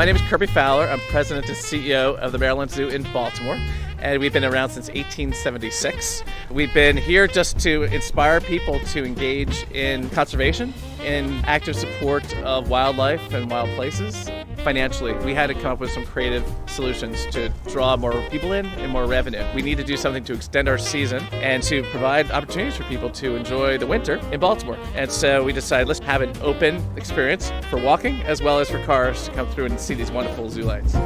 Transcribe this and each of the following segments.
name is Kirby Fowler. I'm president and CEO of the Maryland Zoo in Baltimore, and we've been around since 1876. We've been here just to inspire people to engage in conservation, in active support of wildlife and wild places. Financially, we had to come up with some creative solutions to draw more people in and more revenue. We need to do something to extend our season and to provide opportunities for people to enjoy the winter in Baltimore. And so we decided, let's have an open experience for walking as well as for cars to come through and see these wonderful zoo lights.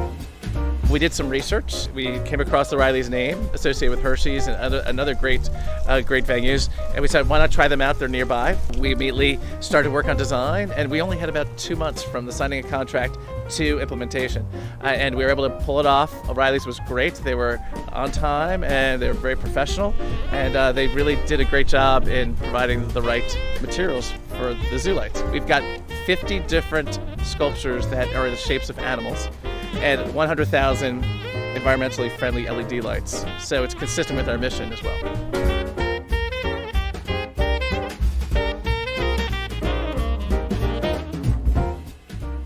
We did some research. We came across the Riley's name associated with Hershey's and other great venues, and we said, why not try them out? They're nearby. We immediately started work on design, and we only had about 2 months from the signing a contract to implementation, and we were able to pull it off. Riley's was great. They were on time and they were very professional, and they really did a great job in providing the right materials for the zoo lights. We've got 50 different sculptures that are in the shapes of animals and 100,000 environmentally friendly LED lights. So it's consistent with our mission as well.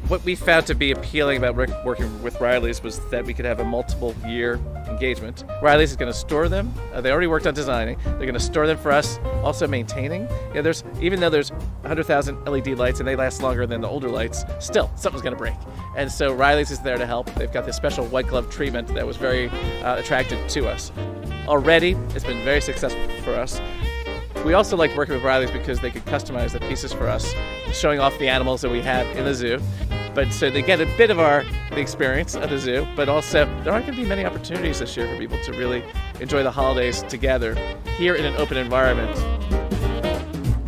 What we found to be appealing about working with Riley's was that we could have a multiple year engagement. Riley's is going to store them. They already worked on designing. They're going to store them for us, also maintaining. Even though there's 100,000 LED lights and they last longer than the older lights, still something's going to break. And so Riley's is there to help. They've got this special white glove treatment that was very attractive to us. Already, it's been very successful for us. We also liked working with Riley's because they could customize the pieces for us, showing off the animals that we have in the zoo. But so they get a bit of the experience of the zoo, but also there aren't going to be many opportunities this year for people to really enjoy the holidays together here in an open environment.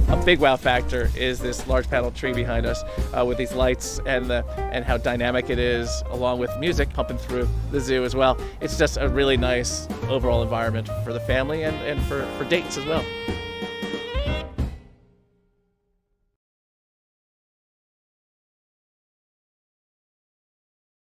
A big wow factor is this large panel tree behind us with these lights and how dynamic it is, along with music pumping through the zoo as well. It's just a really nice overall environment for the family and for dates as well.